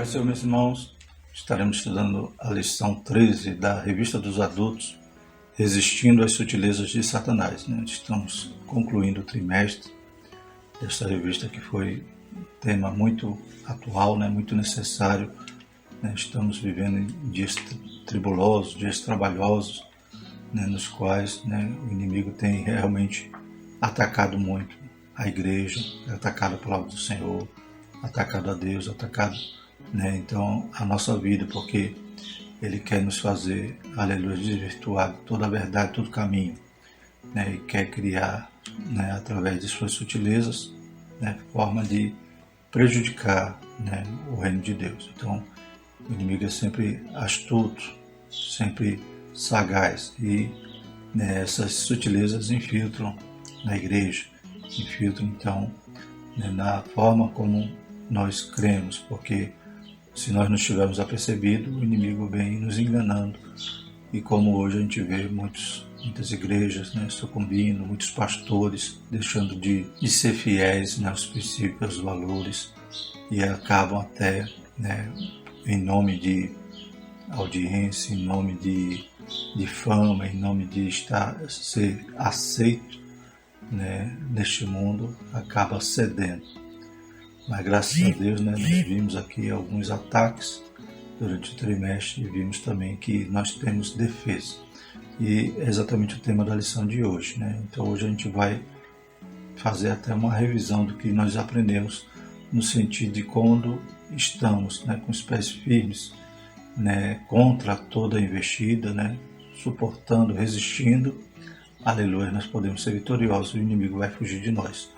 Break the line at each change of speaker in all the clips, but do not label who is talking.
Paz, Senhor, meus irmãos, estaremos estudando a lição 13 da Revista dos Adultos, Resistindo às Sutilezas de Satanás. Estamos concluindo o trimestre desta revista, que foi um tema muito atual, muito necessário. Estamos vivendo em dias tribulosos, dias trabalhosos, nos quais o inimigo tem realmente atacado muito a igreja, atacado a palavra do Senhor, atacado a Deus, atacado então a nossa vida, porque ele quer nos fazer, aleluia, desvirtuar toda a verdade, todo o caminho, e quer criar, através de suas sutilezas, forma de prejudicar o reino de Deus. Então o inimigo é sempre astuto, sempre sagaz, e essas sutilezas infiltram na igreja, infiltram então na forma como nós cremos, porque se nós não estivermos apercebidos, o inimigo vem nos enganando. E como hoje a gente vê muitas igrejas sucumbindo, muitos pastores deixando de ser fiéis aos princípios, aos valores, e acabam até, em nome de audiência, em nome de fama, em nome de ser aceito neste mundo, acaba cedendo. Mas graças a Deus, nós vimos aqui alguns ataques durante o trimestre e vimos também que nós temos defesa. E é exatamente o tema da lição de hoje. Então hoje a gente vai fazer até uma revisão do que nós aprendemos, no sentido de quando estamos com os pés firmes contra toda a investida, suportando, resistindo, aleluia, nós podemos ser vitoriosos e o inimigo vai fugir de nós.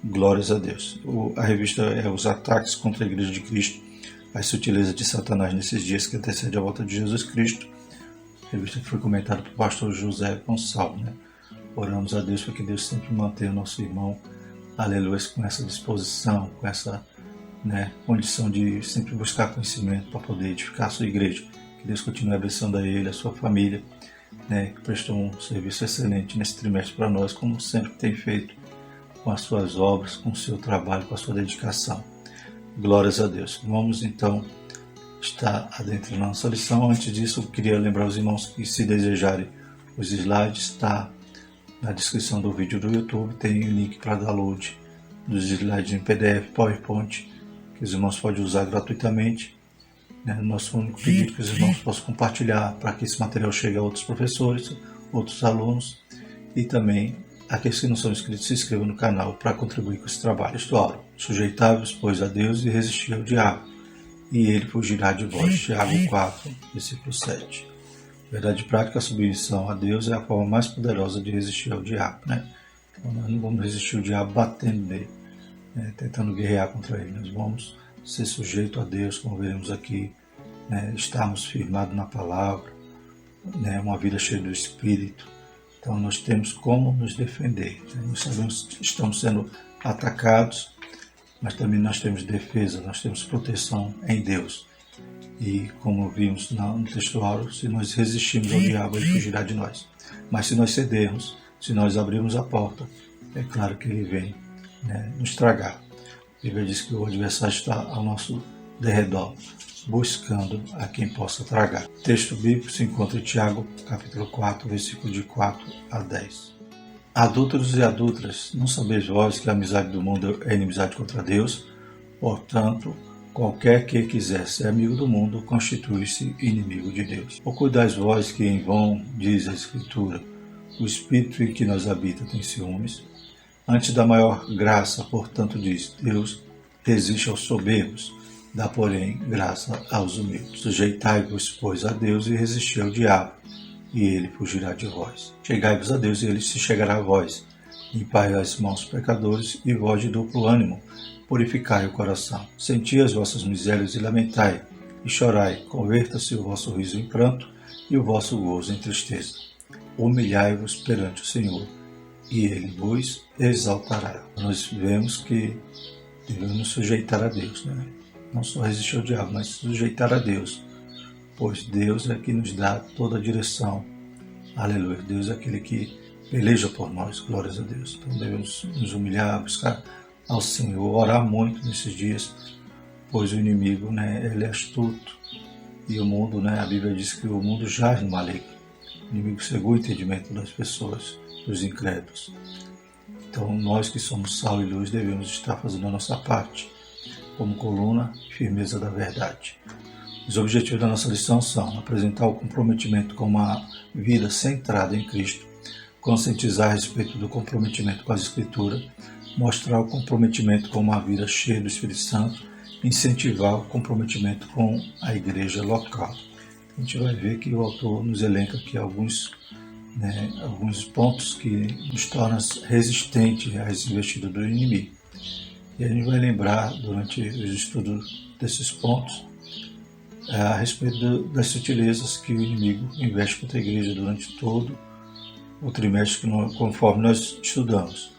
Glórias a Deus. A revista é Os Ataques contra a Igreja de Cristo, as Sutilezas de Satanás nesses dias que antecedem a volta de Jesus Cristo. A revista que foi comentada por pastor José Gonçalves. Oramos a Deus para que Deus sempre mantenha o nosso irmão, aleluia, com essa disposição, com essa condição de sempre buscar conhecimento para poder edificar a sua igreja. Que Deus continue abençoando a ele, a sua família, que prestou um serviço excelente nesse trimestre para nós, como sempre tem feito, com as suas obras, com o seu trabalho, com a sua dedicação. Glórias a Deus. Vamos então estar adentrando na nossa lição. Antes disso, eu queria lembrar os irmãos que, se desejarem os slides, está na descrição do vídeo do YouTube, tem o link para download dos slides em PDF, PowerPoint, que os irmãos podem usar gratuitamente. Nosso único pedido é que os irmãos possam compartilhar para que esse material chegue a outros professores, outros alunos, e também aqueles que não são inscritos, se inscrevam no canal para contribuir com esse trabalho. Ora, sujeitai-vos, pois, a Deus e resistir ao diabo, e ele fugirá de vós. Tiago 4, versículo 7. Verdade prática, a submissão a Deus é a forma mais poderosa de resistir ao diabo. Então, nós não vamos resistir ao diabo batendo nele, tentando guerrear contra ele. Nós vamos ser sujeitos a Deus, como veremos aqui, estarmos firmados na palavra, uma vida cheia do Espírito. Então nós temos como nos defender. Nós sabemos que estamos sendo atacados, mas também nós temos defesa, nós temos proteção em Deus. E como vimos no textuário, se nós resistirmos ao diabo, ele fugirá de nós. Mas se nós cedermos, se nós abrirmos a porta, é claro que ele vem nos tragar. A Bíblia diz que o adversário está ao nosso derredor, buscando a quem possa tragar. O texto bíblico se encontra em Tiago, capítulo 4, versículo de 4 a 10. Adúlteros e adúlteras, não sabeis vós que a amizade do mundo é inimizade contra Deus? Portanto, qualquer que quiser ser amigo do mundo, constitui-se inimigo de Deus. Ou cuidais vós que em vão, diz a Escritura, o Espírito em que nós habita tem ciúmes? Antes da maior graça, portanto, diz, Deus resiste aos soberbos, dá, porém, graça aos humildes. Sujeitai-vos, pois, a Deus e resisti ao diabo, e ele fugirá de vós. Chegai-vos a Deus e ele se chegará a vós. Limpai as mãos pecadores e vós de duplo ânimo, purificai o coração. Senti as vossas misérias e lamentai, e chorai, converta-se o vosso riso em pranto e o vosso gozo em tristeza. Humilhai-vos perante o Senhor, e ele vos exaltará. Nós vemos que devemos nos sujeitar a Deus, não só resistir ao diabo, mas sujeitar a Deus, pois Deus é que nos dá toda a direção. Aleluia, Deus é aquele que peleja por nós, glórias a Deus. Então devemos nos humilhar, buscar ao Senhor, orar muito nesses dias, pois o inimigo, né, ele é astuto, e o mundo, né, a Bíblia diz que o mundo jaz no maligno. O inimigo cegou o entendimento das pessoas, dos incrédulos. Então, nós que somos sal e luz devemos estar fazendo a nossa parte, como coluna e firmeza da verdade. Os objetivos da nossa lição são apresentar o comprometimento com uma vida centrada em Cristo, conscientizar a respeito do comprometimento com as Escrituras, mostrar o comprometimento com uma vida cheia do Espírito Santo, incentivar o comprometimento com a igreja local. A gente vai ver que o autor nos elenca aqui alguns pontos que nos tornam resistentes às investidas do inimigo. E a gente vai lembrar, durante os estudos desses pontos, a respeito das sutilezas que o inimigo investe contra a igreja durante todo o trimestre, conforme nós estudamos.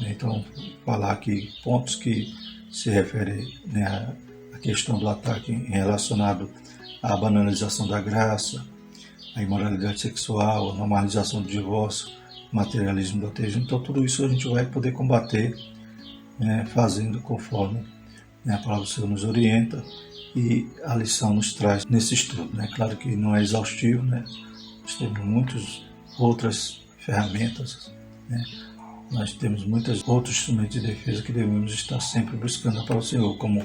Então, falar aqui pontos que se referem, né, à questão do ataque relacionado à banalização da graça, a imoralidade sexual, a normalização do divórcio, materialismo do ateísmo. Então, tudo isso a gente vai poder combater, né, fazendo conforme, né, a palavra do Senhor nos orienta e a lição nos traz nesse estudo. Né? Claro que não é exaustivo, né? Nós temos muitas outras ferramentas, né? Nós temos muitos outros instrumentos de defesa que devemos estar sempre buscando a palavra do Senhor, como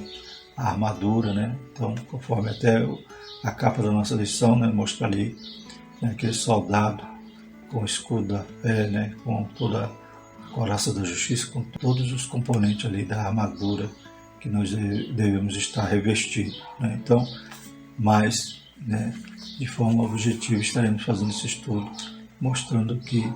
a armadura, né? Então, conforme até a capa da nossa lição, né, mostra ali, né, aquele soldado com o escudo da fé, né, com toda a couraça da justiça, com todos os componentes ali da armadura que nós devemos estar revestidos. Né? Então, mas, né, de forma objetiva, estaremos fazendo esse estudo, mostrando que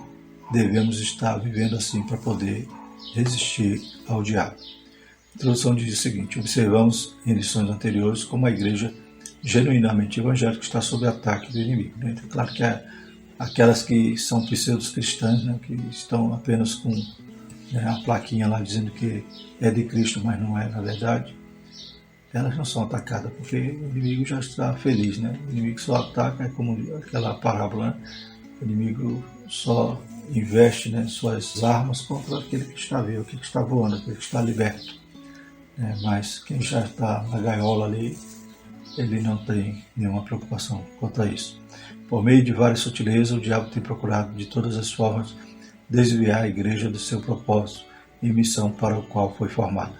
devemos estar vivendo assim para poder resistir ao diabo. A introdução diz o seguinte: observamos em lições anteriores como a igreja genuinamente evangélica está sob ataque do inimigo. Né? Então, claro que aquelas que são pseudos cristãs, né, que estão apenas com, né, a plaquinha lá dizendo que é de Cristo, mas não é na verdade, elas não são atacadas, porque o inimigo já está feliz. Né? O inimigo só ataca, é como aquela parábola, né? O inimigo só investe, né, suas armas contra aquele que está vivo, aquele que está voando, aquele que está liberto. Mas quem já está na gaiola ali, ele não tem nenhuma preocupação quanto a isso. Por meio de várias sutilezas, o diabo tem procurado de todas as formas desviar a igreja do seu propósito e missão para o qual foi formada.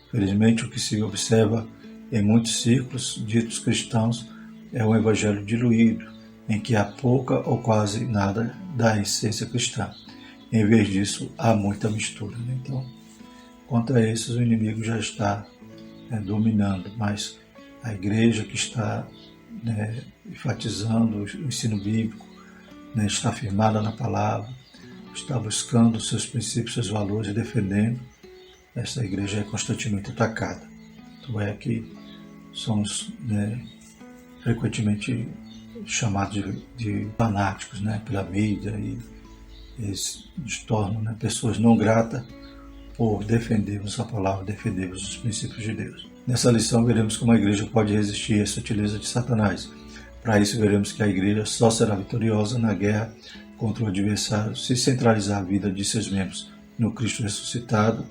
Felizmente, o que se observa em muitos círculos ditos cristãos é um evangelho diluído, em que há pouca ou quase nada da essência cristã. Em vez disso, há muita mistura. Né? Então, contra esses, o inimigo já está, dominando, mas a igreja que está, né, enfatizando o ensino bíblico, né, está firmada na palavra, está buscando os seus princípios, seus valores e defendendo, essa igreja é constantemente atacada. Então é que somos, né, frequentemente chamados de fanáticos, né, pela mídia, e eles nos tornam, né, pessoas não gratas por defendermos a palavra, defendermos os princípios de Deus. Nessa lição veremos como a igreja pode resistir à sutileza de Satanás. Para isso veremos que a igreja só será vitoriosa na guerra contra o adversário se centralizar a vida de seus membros no Cristo ressuscitado.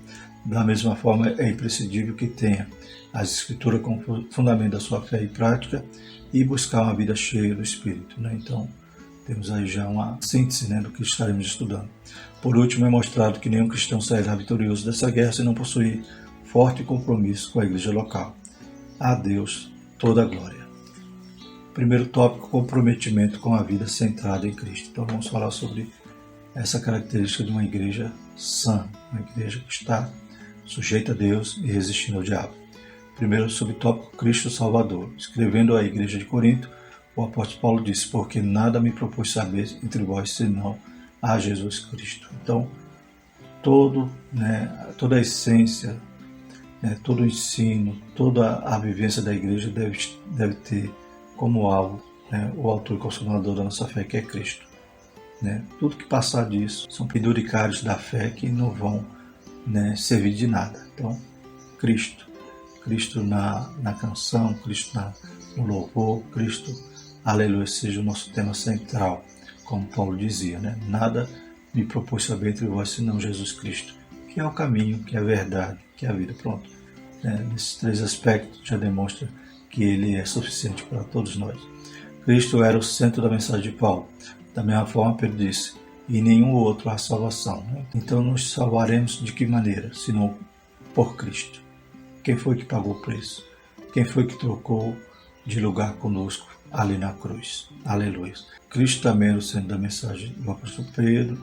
Da mesma forma, é imprescindível que tenha as Escrituras como fundamento da sua fé e prática e buscar uma vida cheia do Espírito. Né? Então, temos aí já uma síntese, né, do que estaremos estudando. Por último, é mostrado que nenhum cristão sairá vitorioso dessa guerra se não possuir forte compromisso com a igreja local. A Deus toda a glória. Primeiro tópico: comprometimento com a vida centrada em Cristo. Então vamos falar sobre essa característica de uma igreja sã, uma igreja que está sujeita a Deus e resistindo ao diabo. Primeiro subtópico: Cristo Salvador. Escrevendo à igreja de Corinto, o apóstolo Paulo disse: porque nada me propus saber entre vós senão a Jesus Cristo. Então, toda a essência, né, todo o ensino, toda a vivência da igreja deve ter como alvo, né, o autor e consumador da nossa fé, que é Cristo. Né? Tudo que passar disso são penduricários da fé que não vão, né, servir de nada. Então, Cristo na canção, Cristo no louvor, Cristo, aleluia, seja o nosso tema central, como Paulo dizia, né? Nada me propôs saber entre vós senão Jesus Cristo, que é o caminho, que é a verdade, que é a vida. Pronto. nesses três aspectos já demonstra que ele é suficiente para todos nós. Cristo era o centro da mensagem de Paulo. Da mesma forma, Pedro disse, e nenhum outro há salvação. Então nos salvaremos de que maneira? Senão por Cristo. Quem foi que pagou o preço? Quem foi que trocou de lugar conosco ali na cruz? Aleluia. Cristo também era o centro da mensagem do apóstolo Pedro,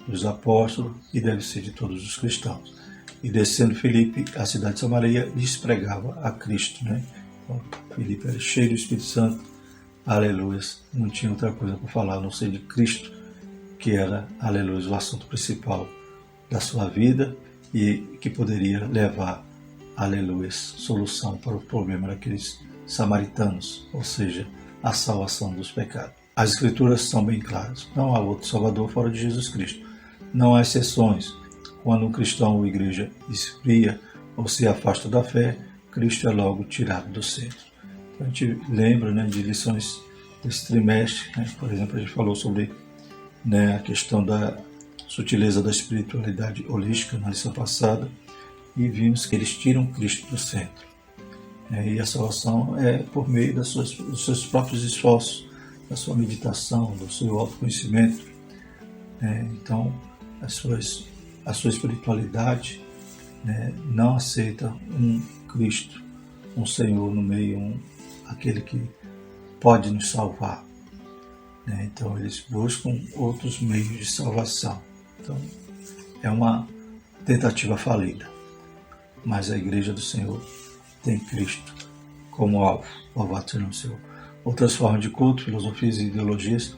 dos apóstolos e deve ser de todos os cristãos. E descendo Filipe, a cidade de Samaria, lhes pregava a Cristo. Então, Filipe era cheio do Espírito Santo, aleluia, não tinha outra coisa para falar a não ser de Cristo, que era, aleluia, o assunto principal da sua vida e que poderia levar, aleluia, solução para o problema daqueles samaritanos, ou seja, a salvação dos pecados. As Escrituras são bem claras, não há outro Salvador fora de Jesus Cristo. Não há exceções. Quando um cristão ou igreja esfria ou se afasta da fé, Cristo é logo tirado do centro. Então, a gente lembra de lições desse trimestre, por exemplo, a gente falou sobre a questão da sutileza da espiritualidade holística na lição passada e vimos que eles tiram Cristo do centro. E a salvação é por meio dos seus próprios esforços, da sua meditação, do seu autoconhecimento. Então, a sua espiritualidade não aceita um Cristo, um Senhor no meio, aquele que pode nos salvar. Então eles buscam outros meios de salvação. Então é uma tentativa falida. Mas a igreja do Senhor tem Cristo como alvo. Louvado seja o Senhor. Outras formas de culto, filosofias e ideologias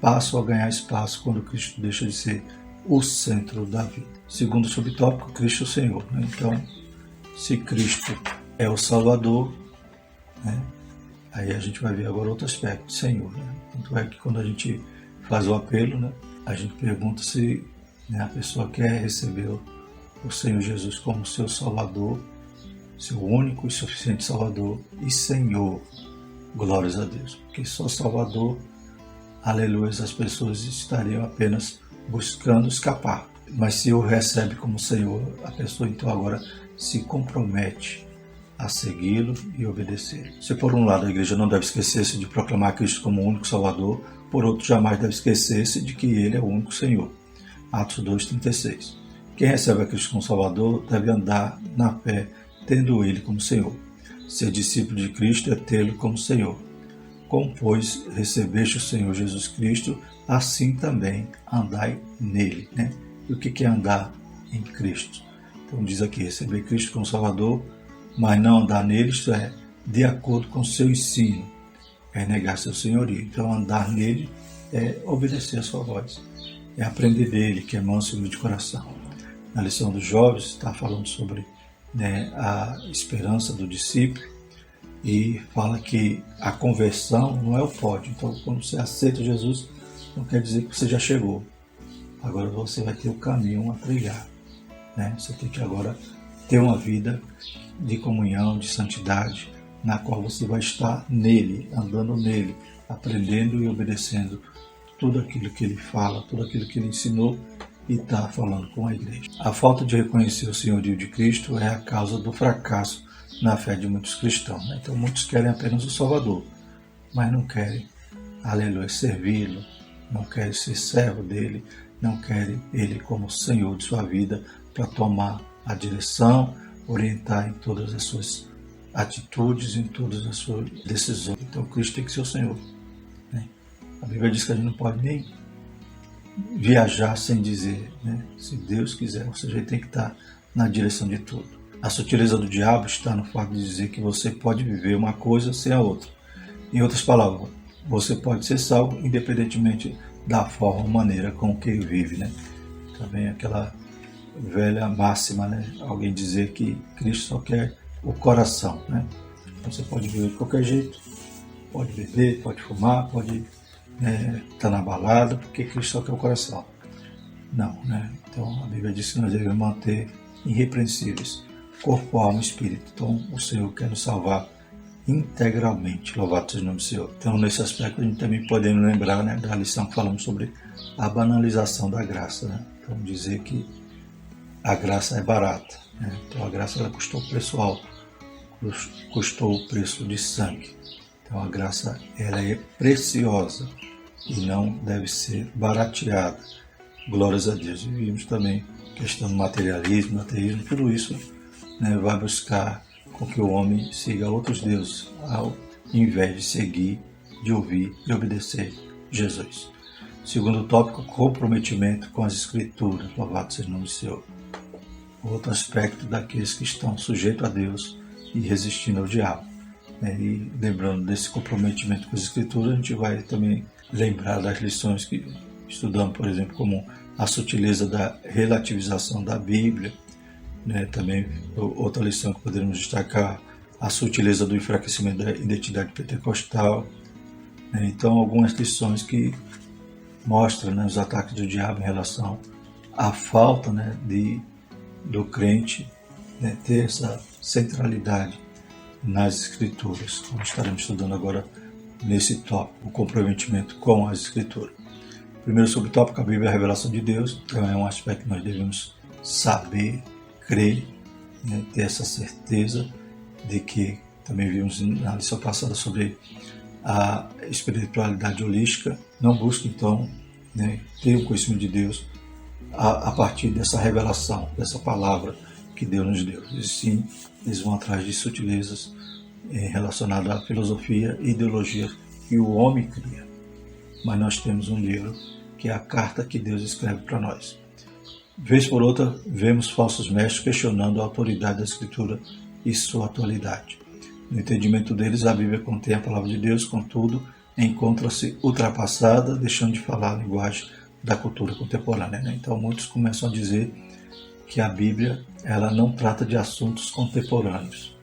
passam a ganhar espaço quando Cristo deixa de ser o centro da vida. Segundo o subtópico, Cristo é o Senhor. Então, se Cristo é o Salvador, aí a gente vai ver agora outro aspecto, Senhor. Tanto é que quando a gente faz o apelo, a gente pergunta se a pessoa quer receber o Senhor Jesus como seu Salvador, seu único e suficiente Salvador e Senhor. Glórias a Deus. Porque só Salvador, aleluia, as pessoas estariam apenas buscando escapar. Mas se o recebe como Senhor, a pessoa então agora se compromete a segui-lo e obedecer. Se por um lado a igreja não deve esquecer-se de proclamar Cristo como o único Salvador, por outro jamais deve esquecer-se de que Ele é o único Senhor. Atos 2,36. Quem recebe a Cristo como Salvador deve andar na fé, tendo Ele como Senhor. Ser discípulo de Cristo é tê-lo como Senhor. Como, pois, recebeste o Senhor Jesus Cristo, assim também andai nele. E o que é andar em Cristo? Então diz aqui, receber Cristo como Salvador, mas não andar nele, isto é, de acordo com o seu ensino, é negar seu senhorio. Então andar nele é obedecer a sua voz, é aprender dele, que é manso e humilde de coração. Na lição dos jovens está falando sobre a esperança do discípulo e fala que a conversão não é o pódio. Então quando você aceita Jesus, não quer dizer que você já chegou. Agora você vai ter o caminho a trilhar. Você tem que agora ter uma vida de comunhão, de santidade, na qual você vai estar nele, andando nele, aprendendo e obedecendo tudo aquilo que ele fala, tudo aquilo que ele ensinou e está falando com a igreja. A falta de reconhecer o senhorio de Cristo é a causa do fracasso na fé de muitos cristãos. Então muitos querem apenas o Salvador, mas não querem, aleluia, servi-lo, não querem ser servo dele, não querem ele como Senhor de sua vida para tomar a direção, orientar em todas as suas atitudes, em todas as suas decisões. Então Cristo tem que ser o Senhor. A Bíblia diz que a gente não pode nem viajar sem dizer, se Deus quiser, ou seja, ele tem que estar na direção de tudo. A sutileza do diabo está no fato de dizer que você pode viver uma coisa sem a outra. Em outras palavras, você pode ser salvo independentemente da forma ou maneira com que vive. Também aquela velha máxima, alguém dizer que Cristo só quer o coração. Você pode viver de qualquer jeito, pode beber, pode fumar, pode estar na balada, porque Cristo só quer o coração. Não, Então a Bíblia diz que nós devemos manter irrepreensíveis corpo, alma e espírito. Então o Senhor quer nos salvar integralmente. Louvado seja o nome do Senhor. Então nesse aspecto a gente também podemos lembrar da lição que falamos sobre a banalização da graça. Então dizer que a graça é barata. Então a graça ela custou preço alto. custou o preço de sangue. Então a graça, ela é preciosa e não deve ser barateada. Glórias a Deus. E vimos também questão do materialismo, ateísmo, tudo isso, né, vai buscar com que o homem siga outros deuses, ao invés de seguir, de ouvir e obedecer Jesus. Segundo tópico, comprometimento com as Escrituras. Louvado seja o nome do Senhor. Outro aspecto daqueles que estão sujeitos a Deus e resistindo ao diabo. E lembrando desse comprometimento com as Escrituras, a gente vai também lembrar das lições que estudamos, por exemplo, como a sutileza da relativização da Bíblia. Também outra lição que podemos destacar, a sutileza do enfraquecimento da identidade pentecostal. Então, algumas lições que mostram, os ataques do diabo em relação à falta, do crente, ter essa centralidade nas Escrituras, como estaremos estudando agora nesse tópico, o comprometimento com as Escrituras. Primeiro subtópico, a Bíblia é a revelação de Deus. Então é um aspecto que nós devemos saber, crer, ter essa certeza de que, também vimos na lição passada sobre a espiritualidade holística. Não busque então ter o conhecimento de Deus a partir dessa revelação, dessa palavra que Deus nos deu. E sim, eles vão atrás de sutilezas relacionadas à filosofia e ideologia que o homem cria. Mas nós temos um livro que é a carta que Deus escreve para nós. Vez por outra, vemos falsos mestres questionando a autoridade da Escritura e sua atualidade. No entendimento deles, a Bíblia contém a palavra de Deus, contudo, encontra-se ultrapassada, deixando de falar a linguagem da cultura contemporânea. Então, muitos começam a dizer que a Bíblia ela não trata de assuntos contemporâneos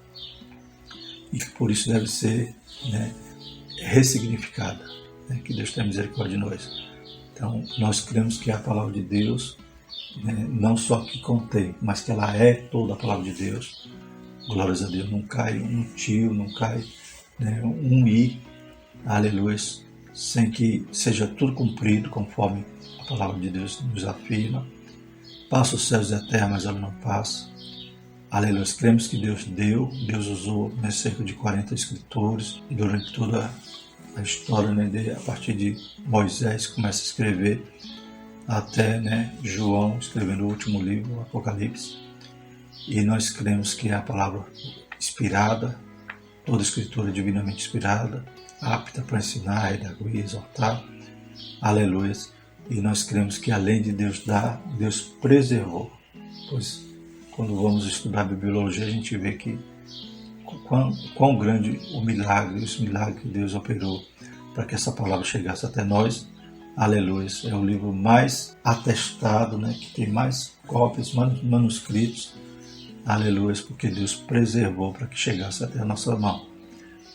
e que por isso deve ser ressignificada. Que Deus tenha misericórdia de nós. Então, nós cremos que a palavra de Deus, não só que contém, mas que ela é toda a palavra de Deus. Glórias a Deus, não cai um tio, não cai um i, aleluia, sem que seja tudo cumprido conforme a palavra de Deus nos afirma. Passa os céus e a terra, mas ela não passa. Aleluia, cremos que Deus usou cerca de 40 escritores e durante toda a história, a partir de Moisés começa a escrever até João escrevendo o último livro, o Apocalipse. E nós cremos que é a palavra inspirada, toda escritura divinamente inspirada, apta para ensinar, redarguir, exortar. Aleluia. E nós cremos que além de Deus dar, Deus preservou. Pois quando vamos estudar a bibliologia, a gente vê que quão grande o milagre, esse milagre que Deus operou para que essa palavra chegasse até nós. Aleluia. É o livro mais atestado, que tem mais cópias, manuscritos. Aleluia, porque Deus preservou para que chegasse até a nossa mão.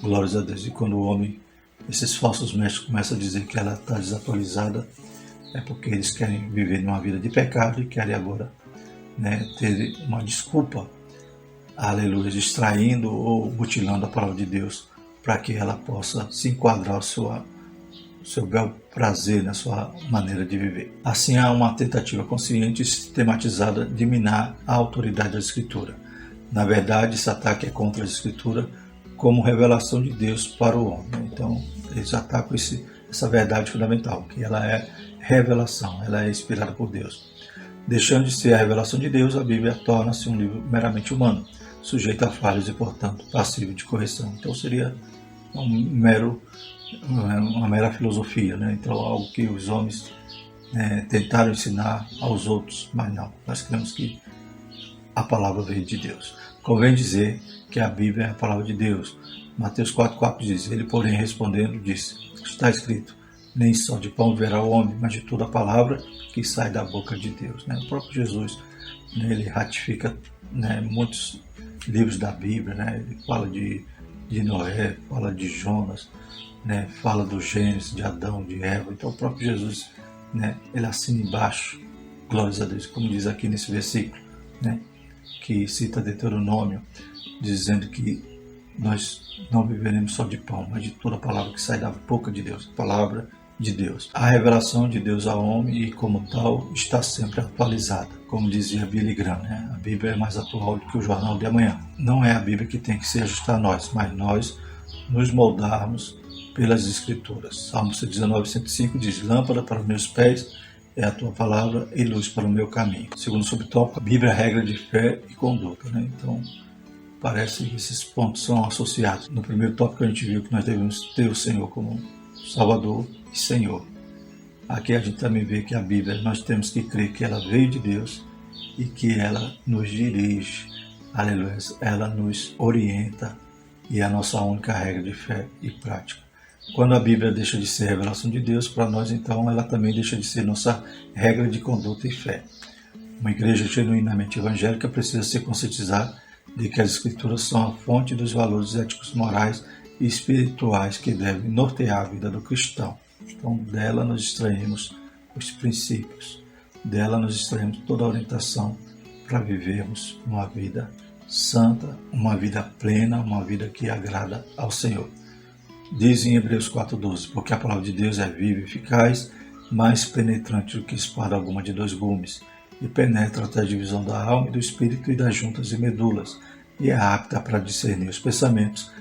Glórias a Deus. E quando o homem, esses falsos mestres começam a dizer que ela está desatualizada, é porque eles querem viver numa vida de pecado e querem agora ter uma desculpa, aleluia, extraindo ou mutilando a palavra de Deus para que ela possa se enquadrar ao seu bel prazer, na sua maneira de viver. Assim, há uma tentativa consciente e sistematizada de minar a autoridade da Escritura. Na verdade, esse ataque é contra a Escritura como revelação de Deus para o homem. Então, eles atacam essa verdade fundamental, que ela é revelação, ela é inspirada por Deus. Deixando de ser a revelação de Deus, a Bíblia torna-se um livro meramente humano, sujeito a falhas e, portanto, passível de correção. Então, seria uma mera filosofia, então algo que os homens tentaram ensinar aos outros, mas não, nós cremos que a palavra veio de Deus. Convém dizer que a Bíblia é a palavra de Deus. Mateus 4,4 diz, ele porém respondendo disse, está escrito, nem só de pão viverá o homem, mas de toda a palavra que sai da boca de Deus. O próprio Jesus, ele ratifica muitos livros da Bíblia, ele fala de Noé, fala de Jonas, fala do Gênesis, de Adão, de Eva. Então o próprio Jesus, ele assina embaixo, glórias a Deus, como diz aqui nesse versículo, que cita Deuteronômio, dizendo que nós não viveremos só de pão, mas de toda a palavra que sai da boca de Deus. A palavra de Deus. A revelação de Deus ao homem e, como tal, está sempre atualizada. Como dizia Billy Graham, né? A Bíblia é mais atual do que o jornal de amanhã. Não é a Bíblia que tem que se ajustar a nós, mas nós nos moldarmos pelas Escrituras. Salmo 119, 105 diz: lâmpada para os meus pés é a tua palavra e luz para o meu caminho. Segundo o subtópico, a Bíblia é regra de fé e conduta, né? Então, parece que esses pontos são associados. No primeiro tópico a gente viu que nós devemos ter o Senhor como Salvador e Senhor. Aqui a gente também vê que a Bíblia, nós temos que crer que ela veio de Deus e que ela nos dirige, aleluia, ela nos orienta e é a nossa única regra de fé e prática. Quando a Bíblia deixa de ser revelação de Deus, para nós então ela também deixa de ser nossa regra de conduta e fé. Uma igreja genuinamente evangélica precisa se conscientizar de que as Escrituras são a fonte dos valores éticos, morais e espirituais que devem nortear a vida do cristão. Então, dela nós extraímos os princípios, dela nós extraímos toda a orientação para vivermos uma vida santa, uma vida plena, uma vida que agrada ao Senhor. Diz em Hebreus 4,12: porque a palavra de Deus é viva e eficaz, mais penetrante do que espada alguma de dois gumes, e penetra até a divisão da alma e do espírito e das juntas e medulas, e é apta para discernir os pensamentos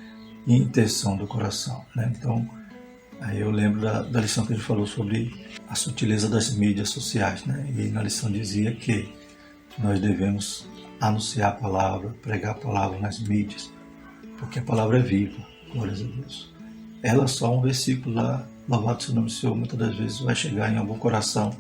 e intenção do coração. Né? Então, aí eu lembro da lição que a gente falou sobre a sutileza das mídias sociais, né? E na lição dizia que nós devemos anunciar a palavra, pregar a palavra nas mídias, porque a palavra é viva, glórias a Deus. Ela só um versículo lá, louvado seja o nome do Senhor, muitas das vezes vai chegar em algum coração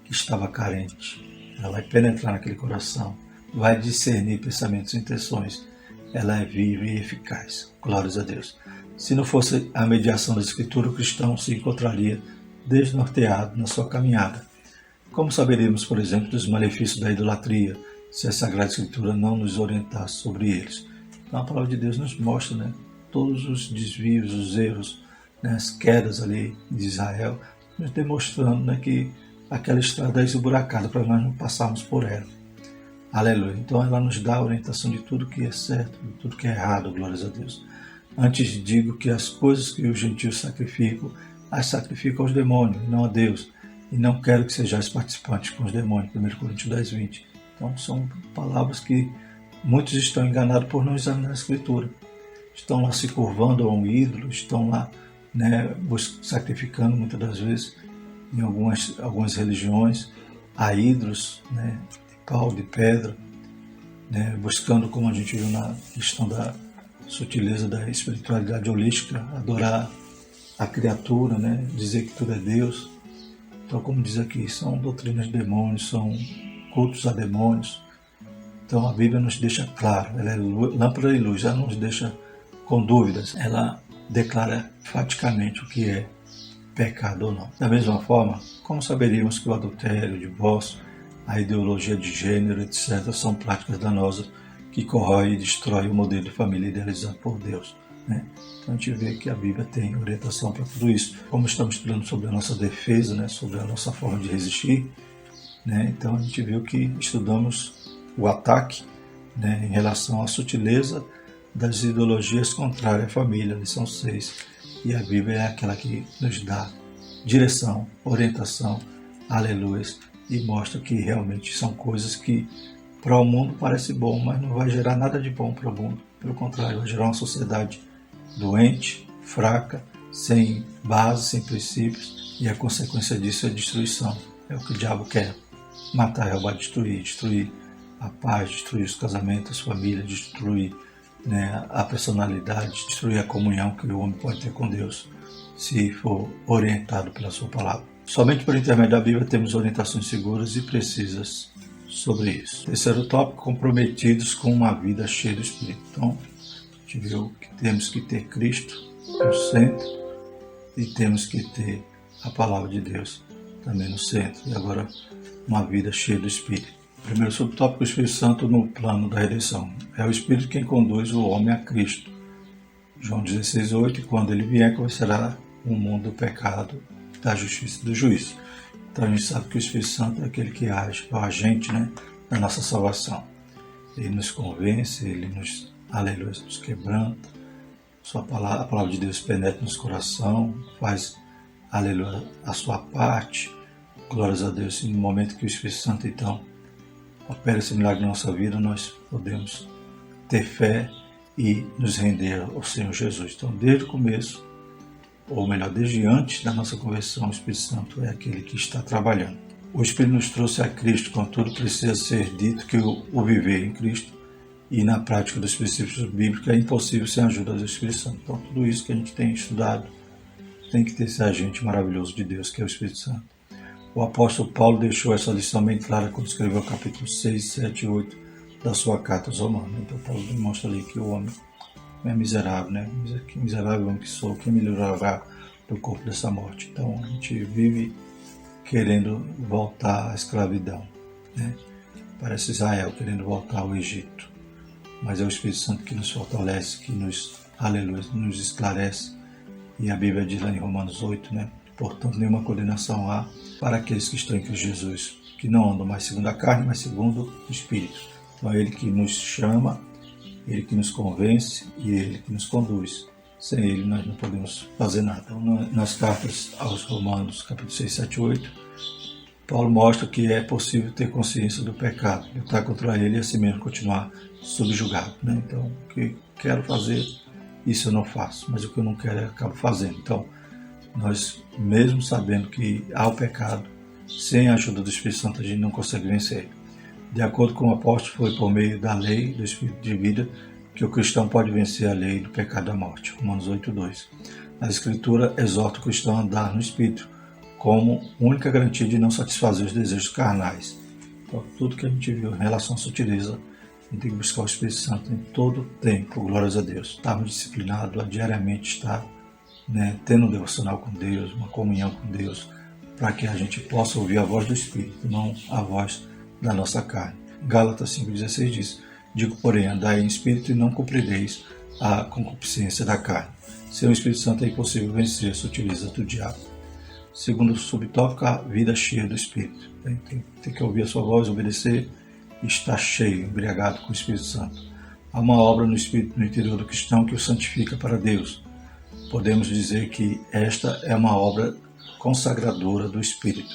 que estava carente. Ela vai penetrar naquele coração, vai discernir pensamentos e intenções. Ela é viva e eficaz, glórias a Deus. Se não fosse a mediação da Escritura, o cristão se encontraria desnorteado na sua caminhada. Como saberíamos, por exemplo, dos malefícios da idolatria, se a Sagrada Escritura não nos orientasse sobre eles? Então a palavra de Deus nos mostra, né, todos os desvios, os erros, né, as quedas ali de Israel, nos demonstrando, né, que aquela estrada é esburacada para nós não passarmos por ela. Aleluia. Então ela nos dá a orientação de tudo que é certo, de tudo que é errado, glórias a Deus. Antes digo que as coisas que os gentios sacrificam, as sacrificam aos demônios, não a Deus. E não quero que sejais participantes com os demônios. 1 Coríntios 10, 20. Então são palavras que muitos estão enganados por não examinar a Escritura. Estão lá se curvando a um ídolo, estão lá, né, sacrificando muitas das vezes em algumas religiões a ídolos, né, de pau, de pedra, né, buscando, como a gente viu na questão da sutileza da espiritualidade holística, adorar a criatura, né, dizer que tudo é Deus. Então, como diz aqui, são doutrinas de demônios, são cultos a demônios. Então a Bíblia nos deixa claro, ela é lâmpada e luz, ela não nos deixa com dúvidas, ela declara enfaticamente o que é pecado ou não. Da mesma forma, como saberíamos que o adultério, o divórcio, a ideologia de gênero, etc., são práticas danosas que corroem e destroem o modelo de família idealizado por Deus, né? Então a gente vê que a Bíblia tem orientação para tudo isso. Como estamos estudando sobre a nossa defesa, né, sobre a nossa forma de resistir, né, então a gente viu que estudamos o ataque, né, em relação à sutileza das ideologias contrárias à família, lição 6. E a Bíblia é aquela que nos dá direção, orientação, aleluia, e mostra que realmente são coisas que para o mundo parece bom, mas não vai gerar nada de bom para o mundo. Pelo contrário, vai gerar uma sociedade doente, fraca, sem base, sem princípios, e a consequência disso é destruição. É o que o diabo quer: matar, roubar, destruir a paz, destruir os casamentos, as famílias, destruir, né, a personalidade, destruir a comunhão que o homem pode ter com Deus, se for orientado pela sua palavra. Somente por intermédio da Bíblia temos orientações seguras e precisas sobre isso. Terceiro tópico: comprometidos com uma vida cheia do Espírito. Então, a gente viu que temos que ter Cristo no centro e temos que ter a palavra de Deus também no centro. E agora, uma vida cheia do Espírito. Primeiro subtópico: o Espírito Santo no plano da redenção. É o Espírito quem conduz o homem a Cristo. João 16:8, e quando ele vier, conhecerá o mundo do pecado, da justiça e do juízo. Então a gente sabe que o Espírito Santo é aquele que age, é o agente, né, da nossa salvação. Ele nos convence, ele nos, aleluia, nos quebranta. A palavra de Deus penetra no nosso coração, faz aleluia, a sua parte. Glórias a Deus. E no momento que o Espírito Santo, então, opera esse milagre na nossa vida, nós podemos ter fé e nos render ao Senhor Jesus. Então, desde o começo, ou melhor, desde antes da nossa conversão, o Espírito Santo é aquele que está trabalhando. O Espírito nos trouxe a Cristo, contudo precisa ser dito que o viver em Cristo e na prática dos princípios bíblicos é impossível sem a ajuda do Espírito Santo. Então, tudo isso que a gente tem estudado tem que ter esse agente maravilhoso de Deus, que é o Espírito Santo. O apóstolo Paulo deixou essa lição bem clara quando escreveu o capítulo 6, 7 e 8 da sua carta aos Romanos. Então, Paulo demonstra ali que o homem é miserável, né? Que miserável homem que sou, quem me livrará do corpo dessa morte? Então, a gente vive querendo voltar à escravidão, né? Parece Israel querendo voltar ao Egito. Mas é o Espírito Santo que nos fortalece, que nos, aleluia, nos esclarece. E a Bíblia diz lá em Romanos 8, né? Portanto, nenhuma condenação há para aqueles que estão em Cristo Jesus, que não andam mais segundo a carne, mas segundo o Espírito. Então é Ele que nos chama, Ele que nos convence e Ele que nos conduz. Sem Ele nós não podemos fazer nada. Então, nas cartas aos Romanos, capítulo 6, 7 e 8, Paulo mostra que é possível ter consciência do pecado, lutar contra ele e assim mesmo continuar subjugado, né? Então, o que quero fazer, isso eu não faço, mas o que eu não quero, eu acabo fazendo. Então, nós, mesmo sabendo que há o pecado, sem a ajuda do Espírito Santo a gente não consegue vencer. De acordo com o apóstolo, foi por meio da lei do Espírito de vida que o cristão pode vencer a lei do pecado e da morte. Romanos 8:2. A Escritura exorta o cristão a andar no Espírito, como única garantia de não satisfazer os desejos carnais. Então, tudo que a gente viu em relação à sutileza, a gente tem que buscar o Espírito Santo em todo o tempo, glórias a Deus. Estarmos disciplinados a diariamente estar, né, tendo um devocional com Deus, uma comunhão com Deus, para que a gente possa ouvir a voz do Espírito, não a voz da nossa carne. Gálatas 5,16 diz: digo, porém, andai em Espírito e não cumprireis a concupiscência da carne. Sem o Espírito Santo é impossível vencer a sutileza do diabo. Segundo o subtópico, a vida cheia do Espírito. Tem que ouvir a sua voz, obedecer e estar cheio, embriagado com o Espírito Santo. Há uma obra no Espírito no interior do cristão que o santifica para Deus. Podemos dizer que esta é uma obra consagradora do Espírito.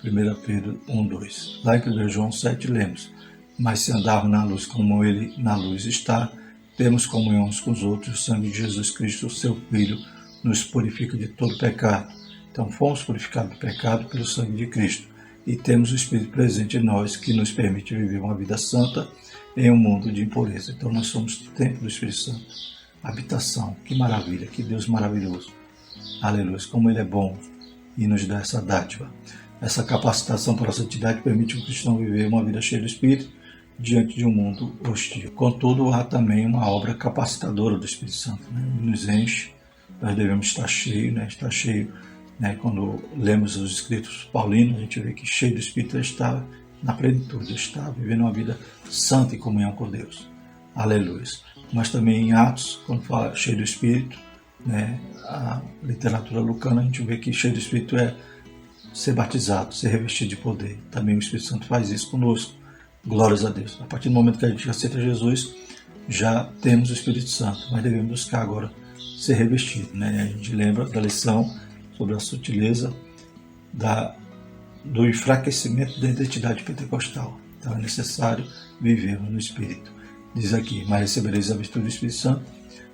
1 Pedro 1:2. Lá em 1 João 7 lemos: mas se andarmos na luz como Ele na luz está, temos comunhão uns com os outros, o sangue de Jesus Cristo, seu Filho, nos purifica de todo pecado. Então fomos purificados do pecado pelo sangue de Cristo e temos o Espírito presente em nós que nos permite viver uma vida santa em um mundo de impureza. Então nós somos templo do Espírito Santo, habitação. Que maravilha, que Deus maravilhoso. Aleluia, como Ele é bom e nos dá essa dádiva. Essa capacitação para a santidade permite o cristão viver uma vida cheia do Espírito diante de um mundo hostil. Contudo, há também uma obra capacitadora do Espírito Santo, né? Ele nos enche, nós devemos estar cheios, né? Estar cheio, né? Quando lemos os escritos paulinos, a gente vê que cheio do Espírito está na plenitude, está vivendo uma vida santa em comunhão com Deus. Aleluia. Mas também em Atos, quando fala cheio do Espírito, né? A literatura lucana, a gente vê que cheio do Espírito é ser batizado, ser revestido de poder. Também o Espírito Santo faz isso conosco. Glórias a Deus. A partir do momento que a gente aceita Jesus, já temos o Espírito Santo, mas devemos buscar agora ser revestido, né? A gente lembra da lição sobre a sutileza do enfraquecimento da identidade pentecostal. Então é necessário vivermos no Espírito. Diz aqui: mas recebereis a virtude do Espírito Santo,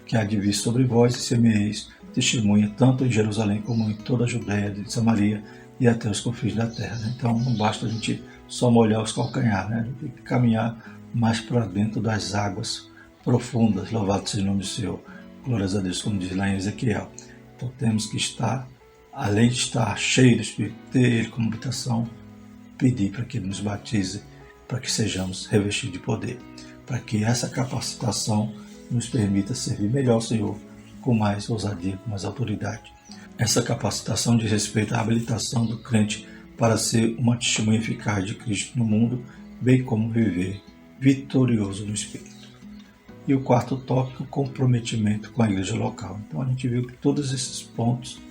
que há de vir sobre vós, e semeeis testemunha tanto em Jerusalém como em toda a Judéia, de Samaria e até os confins da terra. Né? Então não basta a gente só molhar os calcanhares, né? A gente tem que caminhar mais para dentro das águas profundas. Louvado seja o nome do Senhor. Glórias a Deus, como diz lá em Ezequiel. Então temos que estar, além de estar cheio do Espírito, ter Ele como habitação, pedir para que Ele nos batize, para que sejamos revestidos de poder, para que essa capacitação nos permita servir melhor ao Senhor, com mais ousadia, com mais autoridade. Essa capacitação diz respeito à habilitação do crente para ser uma testemunha eficaz de Cristo no mundo, bem como viver vitorioso no Espírito. E o quarto tópico, comprometimento com a igreja local. Então a gente viu que todos esses pontos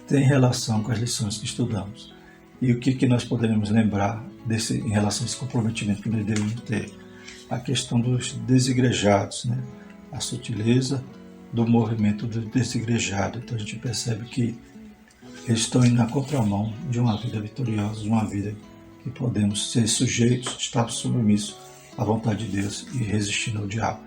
têm relação com as lições que estudamos. E o que nós poderemos lembrar em relação a esse comprometimento que nós devemos ter? A questão dos desigrejados, né? A sutileza do movimento do desigrejado. Então a gente percebe que eles estão indo na contramão de uma vida vitoriosa, de uma vida que podemos ser sujeitos, estar submissos à vontade de Deus e resistindo ao diabo.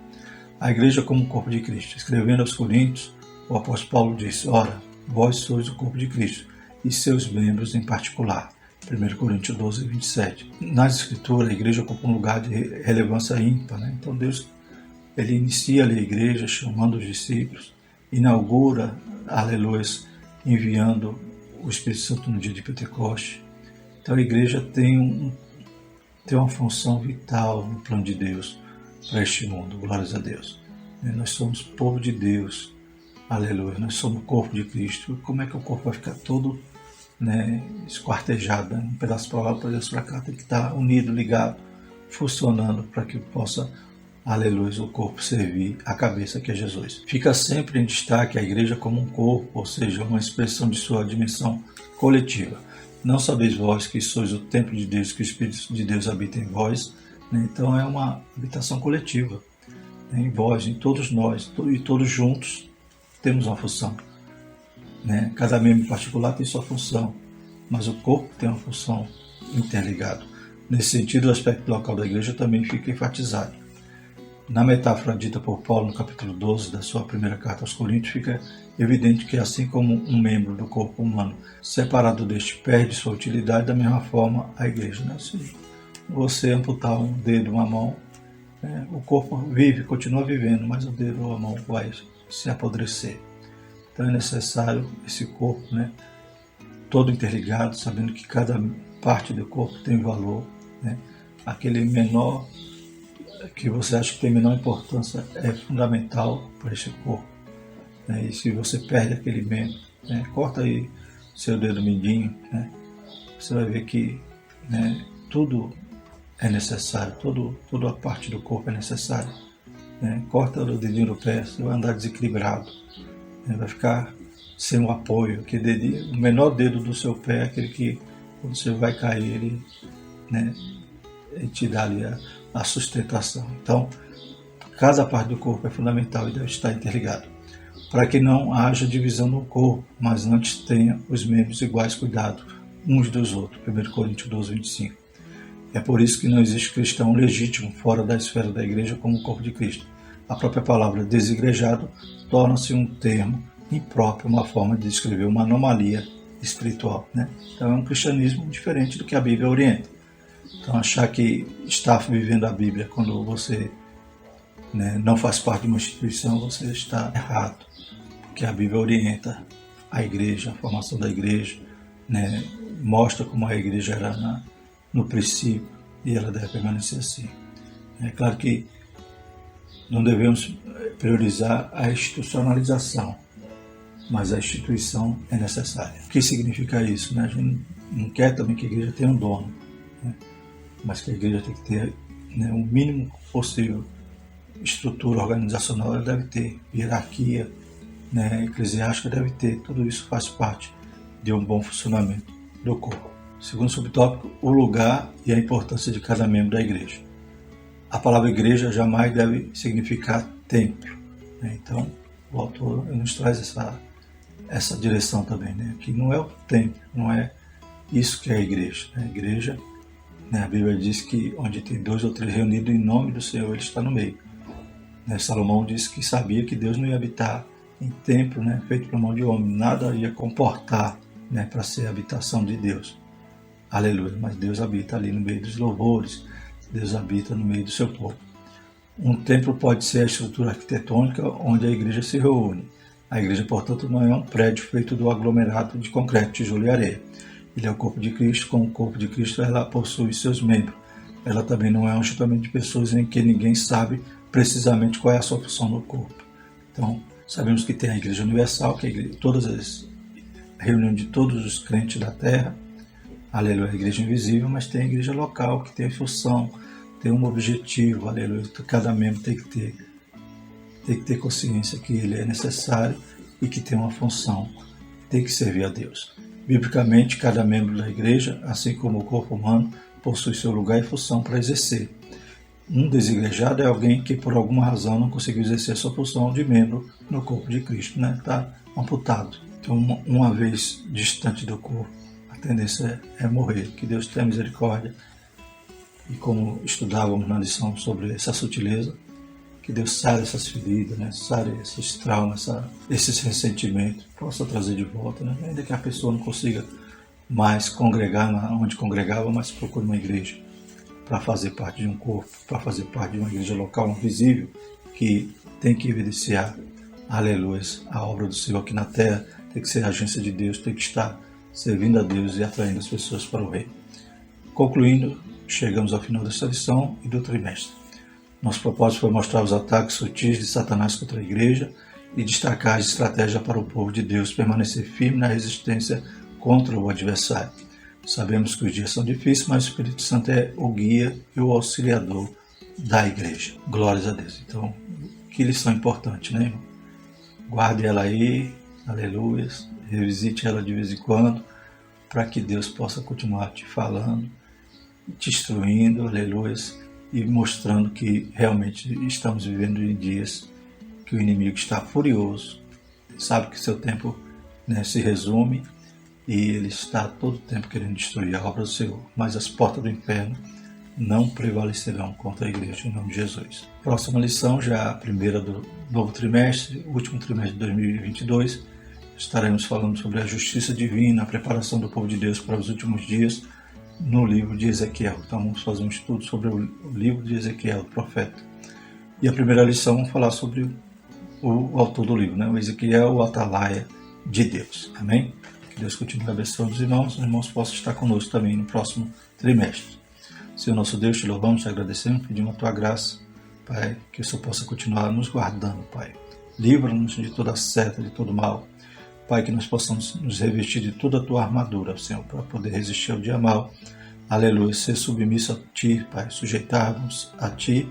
A igreja como o corpo de Cristo. Escrevendo aos Coríntios, o apóstolo Paulo disse: ora, vós sois o corpo de Cristo, e seus membros em particular. 1 Coríntios 12, 27. Nas Escrituras, a igreja ocupa um lugar de relevância ímpar, né? Então Deus, ele inicia ali a igreja, chamando os discípulos, inaugura, aleluia, enviando o Espírito Santo no dia de Pentecostes. Então a igreja tem uma função vital no plano de Deus para este mundo, glórias a Deus. Nós somos povo de Deus, aleluia, nós somos o corpo de Cristo. Como é que o corpo vai ficar todo, né, esquartejado, um pedaço para lá, um pedaço para cá? Tem que estar unido, ligado, funcionando para que possa, aleluia, o corpo servir a cabeça, que é Jesus. Fica sempre em destaque a igreja como um corpo, ou seja, uma expressão de sua dimensão coletiva. Não sabeis vós que sois o templo de Deus, que o Espírito de Deus habita em vós, né? Então é uma habitação coletiva, né? Em vós, em todos nós, e todos juntos temos uma função, né? Cada membro em particular tem sua função, mas o corpo tem uma função interligada. Nesse sentido, o aspecto local da igreja também fica enfatizado. Na metáfora dita por Paulo no capítulo 12 da sua primeira carta aos Coríntios, fica evidente que assim como um membro do corpo humano separado deste perde sua utilidade, da mesma forma a igreja, né? Se você amputar um dedo, uma mão, né, o corpo vive, continua vivendo, mas o dedo ou a mão vai se apodrecer. Então é necessário esse corpo, né, todo interligado, sabendo que cada parte do corpo tem valor, né? Aquele menor que você acha que tem menor importância é fundamental para esse corpo, né? E se você perde aquele membro, né, corta aí seu dedo mindinho, né, você vai ver que, né, tudo é necessário, toda a parte do corpo é necessária, né? Corta o dedinho do pé, você vai andar desequilibrado, né? Vai ficar sem um apoio. Aquele dedinho, o menor dedo do seu pé é aquele que, quando você vai cair, ele, né, ele te dá ali a sustentação. Então, cada parte do corpo é fundamental e deve estar interligado, para que não haja divisão no corpo, mas antes tenha os membros iguais cuidado uns dos outros. 1 Coríntios 12, 25. É por isso que não existe cristão legítimo fora da esfera da igreja como o corpo de Cristo. A própria palavra desigrejado torna-se um termo impróprio, uma forma de descrever uma anomalia espiritual, né? Então é um cristianismo diferente do que a Bíblia orienta. Então achar que está vivendo a Bíblia quando você, né, não faz parte de uma instituição, você está errado. Porque a Bíblia orienta a igreja, a formação da igreja, né, mostra como a igreja era no princípio e ela deve permanecer assim. É claro que não devemos priorizar a institucionalização, mas a instituição é necessária. O que significa isso, né? A gente não quer também que a igreja tenha um dono, né? Mas que a igreja tem que ter, né, o mínimo possível estrutura organizacional, ela deve ter hierarquia, né, eclesiástica, deve ter. Tudo isso faz parte de um bom funcionamento do corpo. Segundo subtópico, o lugar e a importância de cada membro da igreja. A palavra igreja jamais deve significar templo, né? Então, o autor nos traz essa direção também, né? Que não é o templo, não é isso que é a igreja, né? A igreja, né, a Bíblia diz que onde tem 2 ou 3 reunidos em nome do Senhor, ele está no meio. Né? Salomão disse que sabia que Deus não ia habitar em templo, né, feito por mão de homem, nada ia comportar, né, para ser a habitação de Deus. Aleluia, mas Deus habita ali no meio dos louvores, Deus habita no meio do seu povo. Um templo pode ser a estrutura arquitetônica onde a igreja se reúne. A igreja, portanto, não é um prédio feito do aglomerado de concreto, tijolo e areia. Ele é o corpo de Cristo. Como o corpo de Cristo, ela possui seus membros. Ela também não é um ajuntamento de pessoas em que ninguém sabe precisamente qual é a sua função no corpo. Então, sabemos que tem a Igreja Universal, que é todas as reuniões de todos os crentes da terra, aleluia, a Igreja Invisível, mas tem a Igreja Local, que tem função, tem um objetivo, aleluia, cada membro tem que ter consciência que ele é necessário e que tem uma função, tem que servir a Deus. Biblicamente, cada membro da igreja, assim como o corpo humano, possui seu lugar e função para exercer. Um desigrejado é alguém que por alguma razão não conseguiu exercer sua função de membro no corpo de Cristo, né? Está amputado. Então, uma vez distante do corpo, a tendência é morrer. Que Deus tenha misericórdia. E como estudávamos na lição sobre essa sutileza, que Deus sare essas feridas, né? Sare esses traumas, esses ressentimentos, possa trazer de volta, né? Ainda que a pessoa não consiga mais congregar onde congregava, mas procure uma igreja para fazer parte de um corpo, para fazer parte de uma igreja local, um visível, que tem que evidenciar, aleluia, a obra do Senhor aqui na terra, tem que ser a agência de Deus, tem que estar servindo a Deus e atraindo as pessoas para o reino. Concluindo, chegamos ao final desta lição e do trimestre. Nosso propósito foi mostrar os ataques sutis de Satanás contra a igreja e destacar as estratégias para o povo de Deus permanecer firme na resistência contra o adversário. Sabemos que os dias são difíceis, mas o Espírito Santo é o guia e o auxiliador da igreja. Glórias a Deus. Então, que lição importante, né, irmão? Guarde ela aí, aleluia, revisite ela de vez em quando, para que Deus possa continuar te falando, te instruindo, aleluia, e mostrando que realmente estamos vivendo em dias que o inimigo está furioso, sabe que seu tempo, né, se resume e ele está todo o tempo querendo destruir a obra do Senhor, mas as portas do inferno não prevalecerão contra a igreja, em nome de Jesus. Próxima lição, já a primeira do novo trimestre, último trimestre de 2022, estaremos falando sobre a justiça divina, a preparação do povo de Deus para os últimos dias, no livro de Ezequiel. Então vamos fazer um estudo sobre o livro de Ezequiel, o profeta. E a primeira lição, vamos falar sobre o autor do livro, né? O Ezequiel, o atalaia de Deus. Amém? Que Deus continue abençoando os irmãos possam estar conosco também no próximo trimestre. Senhor nosso Deus, te louvamos, te agradecemos, pedimos a tua graça, Pai, que o Senhor possa continuar nos guardando, Pai. Livra-nos de toda seta, de todo mal. Pai, que nós possamos nos revestir de toda a tua armadura, Senhor, para poder resistir ao dia mal. Aleluia, ser submisso a ti, Pai, sujeitarmos a ti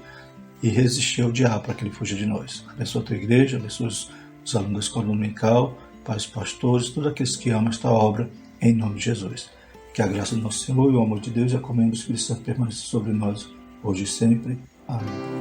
e resistir ao diabo para que ele fuja de nós. Abençoa a tua igreja, abençoa os alunos da escola dominical, Pai, os pastores, todos aqueles que amam esta obra, em nome de Jesus. Que a graça do nosso Senhor e o amor de Deus e a comunhão do Espírito Santo permaneça sobre nós, hoje e sempre. Amém.